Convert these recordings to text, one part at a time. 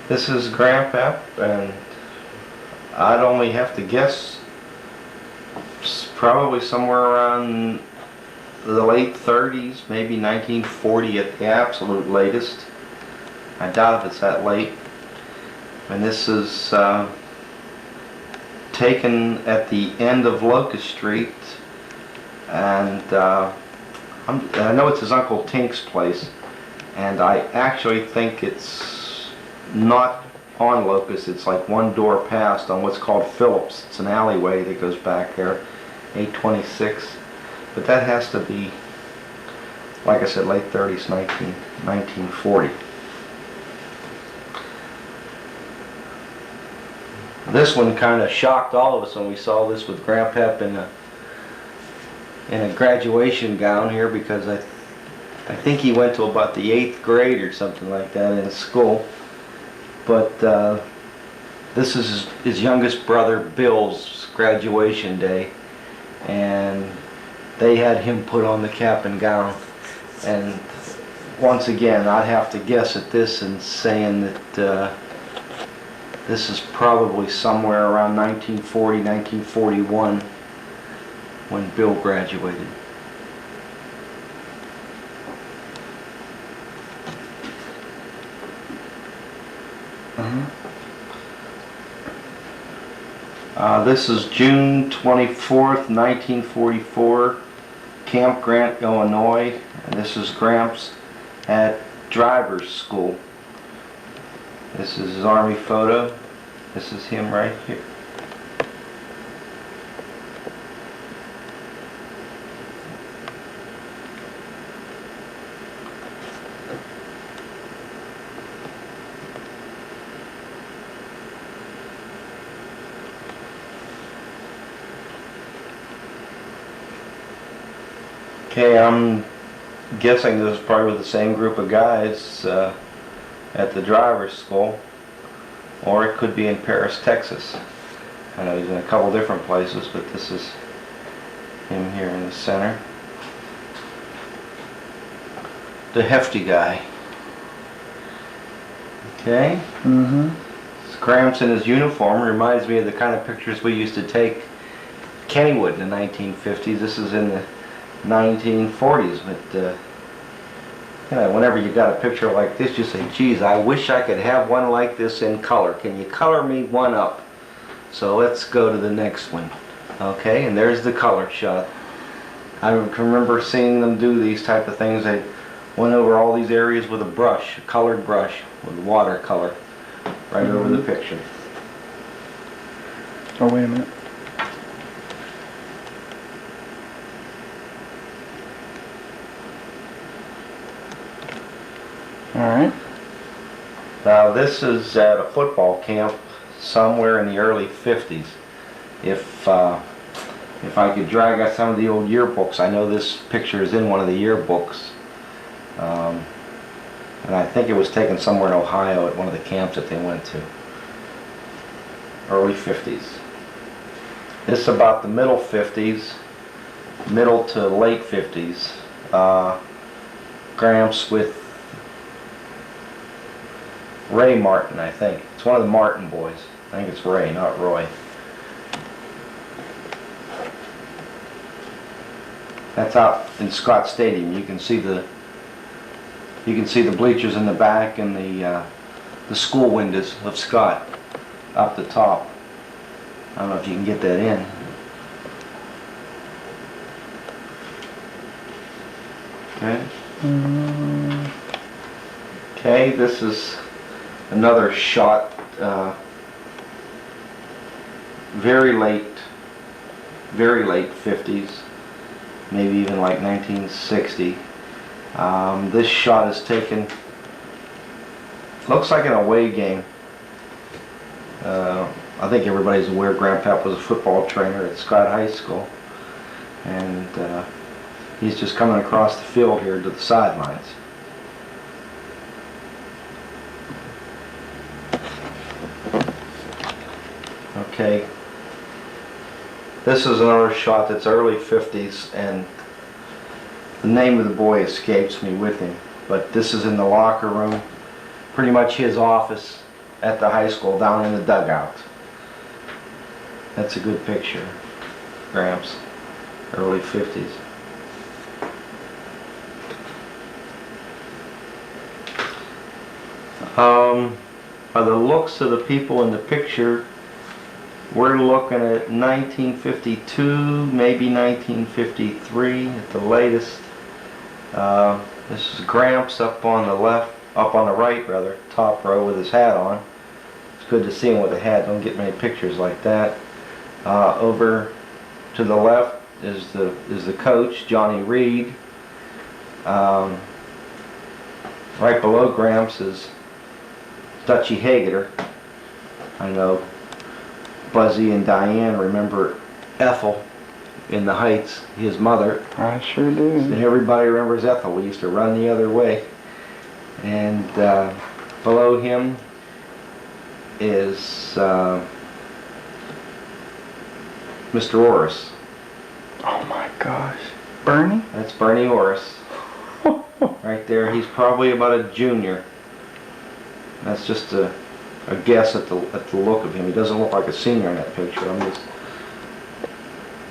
This is Grandpap, and I'd only have to guess probably somewhere around the late 30s, maybe 1940 at the absolute latest. I doubt if it's that late. And this is taken at the end of Locust Street, and I know it's his Uncle Tink's place, and I actually think it's not on Locust. It's like one door past on what's called Phillips. It's an alleyway that goes back there, 826. But that has to be, like I said, late 30s, 1940. This one kind of shocked all of us when we saw this with Grandpap in a graduation gown here, because I think he went to about the 8th grade or something like that in school. But this is his youngest brother Bill's graduation day, and they had him put on the cap and gown. And once again, I'd have to guess at this and saying that this is probably somewhere around 1940, 1941 when Bill graduated. This is June 24th, 1944, Camp Grant, Illinois, and this is Gramps at driver's school. This is his Army photo. This is him right here. Okay, I'm guessing this is probably with the same group of guys at the driver's school, or it could be in Paris, Texas. I know he's in a couple different places, but this is him here in the center. The hefty guy. Okay. Gramps in his uniform reminds me of the kind of pictures we used to take Kennywood in the 1950s. This is in the 1940s, but you know, whenever you got a picture like this, you say, geez, I wish I could have one like this in color. Can you color me one up? So let's go to the next one. Okay, and there's the color shot. I can remember seeing them do these type of things. They went over all these areas with a brush, a colored brush, with watercolor, right over the picture. Oh, wait a minute. Alright. Now this is at a football camp somewhere in the early 50s. If I could drag out some of the old yearbooks, I know this picture is in one of the yearbooks. And I think it was taken somewhere in Ohio at one of the camps that they went to. Early 50s. This is about the middle 50s, middle to late 50s. Gramps with Ray Martin, I think. It's one of the Martin boys. I think it's Ray, not Roy. That's out in Scott Stadium. You can see the bleachers in the back and the school windows of Scott up the top. I don't know if you can get that in. Okay. Okay, this is another shot, very late 50s, maybe even like 1960. This shot is taken, looks like an away game. I think everybody's aware Grandpap was a football trainer at Scott High School, and he's just coming across the field here to the sidelines. Okay, this is another shot that's early 50s, and the name of the boy escapes me with him, but this is in the locker room, pretty much his office at the high school down in the dugout. That's a good picture. Gramps, early 50s. By the looks of the people in the picture, we're looking at 1952, maybe 1953 at the latest. This is Gramps up on the left, up on the right rather, top row with his hat on. It's good to see him with a hat. Don't get many pictures like that. Over to the left is the coach, Johnny Reed. Right below Gramps is Dutchie Hageter. I know Buzzy and Diane remember Ethel in the Heights, his mother. I sure do. And everybody remembers Ethel. We used to run the other way. And below him is Mr. Orris. Oh my gosh. Bernie? That's Bernie Orris. Right there. He's probably about a junior. That's just a guess at the look of him. He doesn't look like a senior in that picture.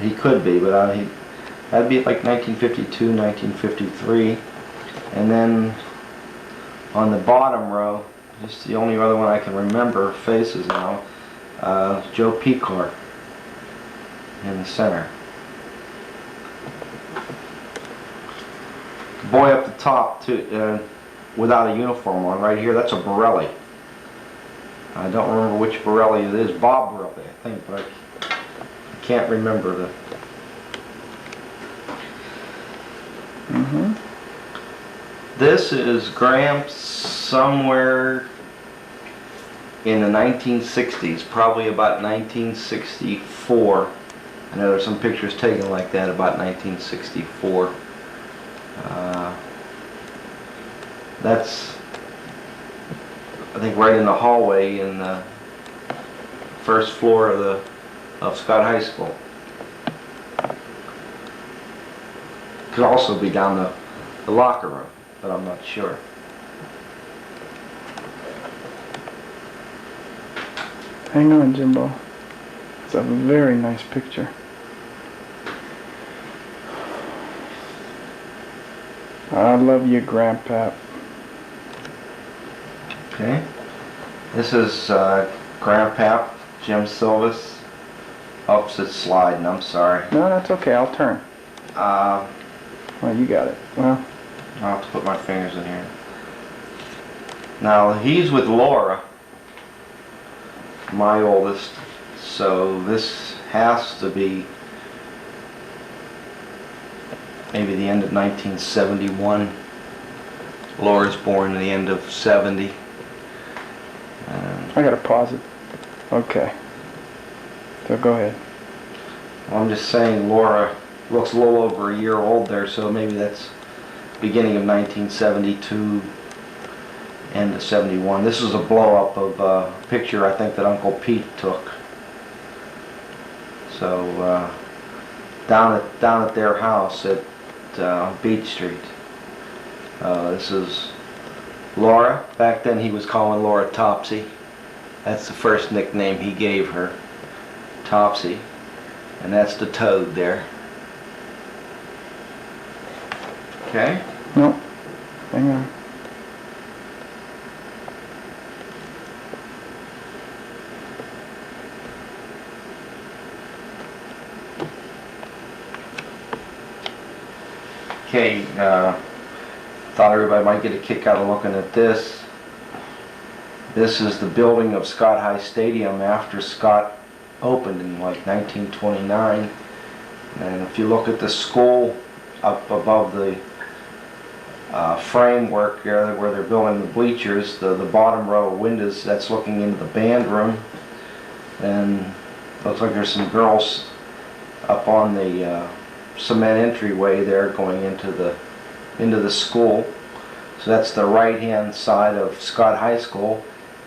He could be, but that'd be like 1952, 1953. And then on the bottom row, just the only other one I can remember faces now, Joe Pecor in the center. The boy up the top, too, without a uniform on, right here, that's a Borelli. I don't remember which Borelli it is. Bob Borelli, I think, but I can't remember the... This is Gramps somewhere in the 1960s, probably about 1964. I know there's some pictures taken like that about 1964. That's, I think, right in the hallway in the first floor of Scott High School. Could also be down the locker room, but I'm not sure. Hang on, Jimbo. It's a very nice picture. I love you, Grandpap. Okay. This is Grandpap, Jim Sylves. Oops, it's sliding, I'm sorry. No, that's okay, I'll turn. Well, you got it. Well, I'll have to put my fingers in here. Now, he's with Laura, my oldest, so this has to be maybe the end of 1971. Laura's born at the end of 70. I gotta pause it. Okay. So go ahead. I'm just saying Laura looks a little over a year old there, so maybe that's beginning of 1972, end of 71. This is a blow-up of a picture I think that Uncle Pete took. So down at their house at Beach Street. This is Laura. Back then he was calling Laura Topsy. That's the first nickname he gave her, Topsy. And that's the toad there. Okay? No. Hang on. Okay, thought everybody might get a kick out of looking at this. This is the building of Scott High Stadium after Scott opened in like 1929. And if you look at the school up above the framework there where they're building the bleachers, the bottom row of windows, that's looking into the band room. And looks like there's some girls up on the cement entryway there going into the school. So that's the right hand side of Scott High School,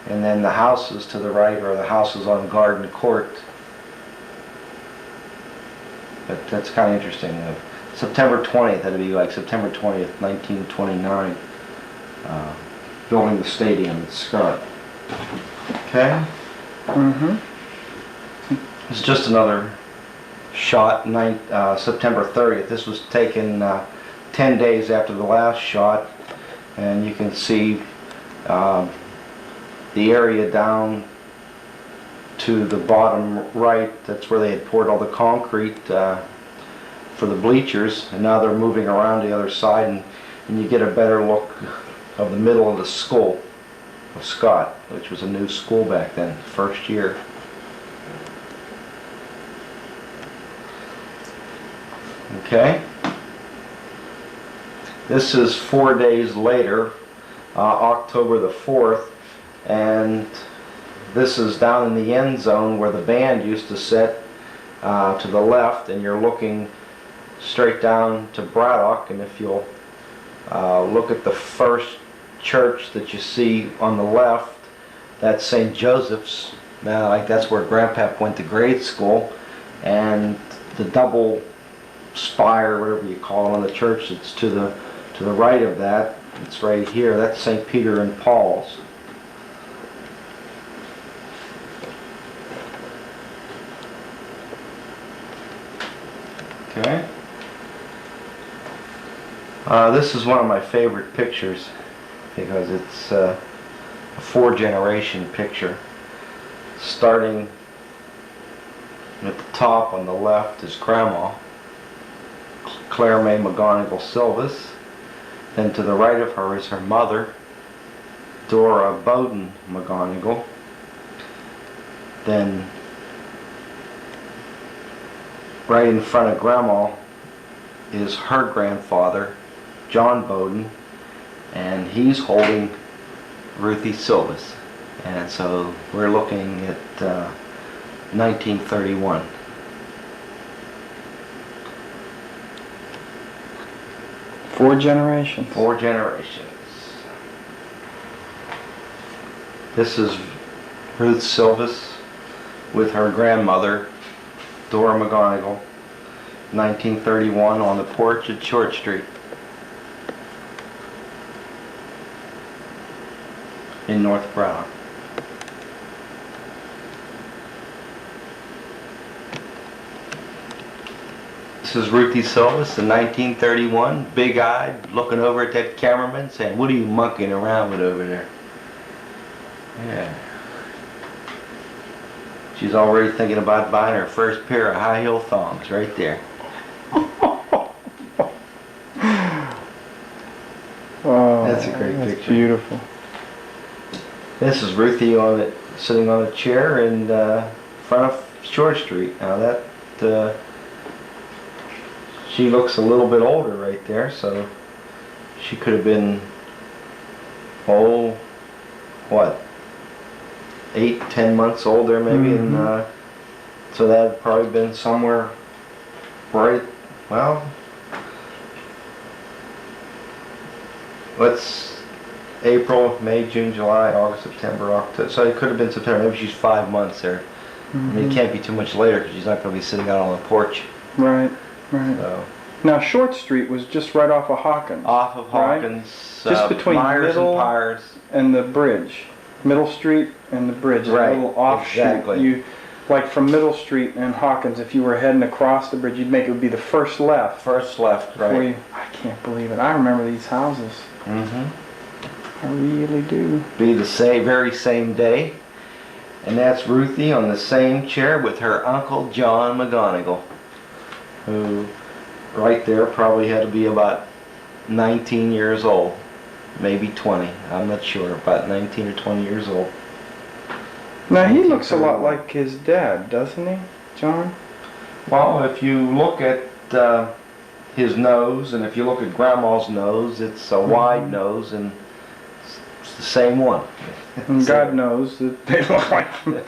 and then the houses to the right are the houses on Garden Court. But that's kind of interesting. September 20th, that'd be like September 20th, 1929. building the stadium in Scott. Okay? Mm-hmm. It's just another shot, September 30th. This was taken 10 days after the last shot, and you can see the area down to the bottom right. That's where they had poured all the concrete for the bleachers, and now they're moving around the other side, and you get a better look of the middle of the school of Scott, which was a new school back then, first year. Okay, this is 4 days later, October the 4th, and this is down in the end zone where the band used to sit to the left, and you're looking straight down to Braddock. And if you'll look at the first church that you see on the left, that's St. Joseph's. Now, like, that's where Grandpap went to grade school, and the double spire, whatever you call it, on the church that's to the right of that, it's right here, that's St. Peter and Paul's. Okay. This is one of my favorite pictures because it's a 4-generation picture. Starting at the top on the left is Grandma, Claire May McGonigle Sylves. Then to the right of her is her mother, Dora Bowden McGonigle. Then right in front of Grandma is her grandfather, John Bowden, and he's holding Ruthie Sylves. And so we're looking at 1931. Four generations. 4 generations. This is Ruth Sylves with her grandmother, Dora McGonigle, 1931, on the porch at Short Street in North Braddock. This is Ruthie Sylves in 1931, big-eyed, looking over at that cameraman, saying, "What are you monkeying around with over there?" Yeah. She's already thinking about buying her first pair of high-heel thongs right there. Oh, that's a great that's picture. Beautiful. This is Ruthie sitting on a chair in front of Short Street. Now that she looks a little bit older right there, so she could have been, oh, what, 8-10 months older maybe, and so that had probably been somewhere right, well, let's April, May, June, July, August, September, October, so it could have been September. Maybe she's 5 months there. I mean, it can't be too much later because she's not going to be sitting out on the porch. Right, right. So. Now, Short Street was just right off of Hawkins. Off of Hawkins, right? Just between Myers Middle and Pyers. And the bridge. Middle Street and the bridge. Right, A little offshoot. exactly. You, like from Middle Street and Hawkins, if you were heading across the bridge, you'd make it would be the first left. First left, right. I can't believe it. I remember these houses. Mm-hmm. I really do. Be the very same day. And that's Ruthie on the same chair with her uncle John McGonigle, who right there probably had to be about 19 years old, maybe 20, I'm not sure, about 19 or 20 years old. Now he looks a lot like his dad, doesn't he, John? Well, if you look at his nose, and if you look at Grandma's nose, it's a wide nose, and it's the same one. And God knows that they look like him.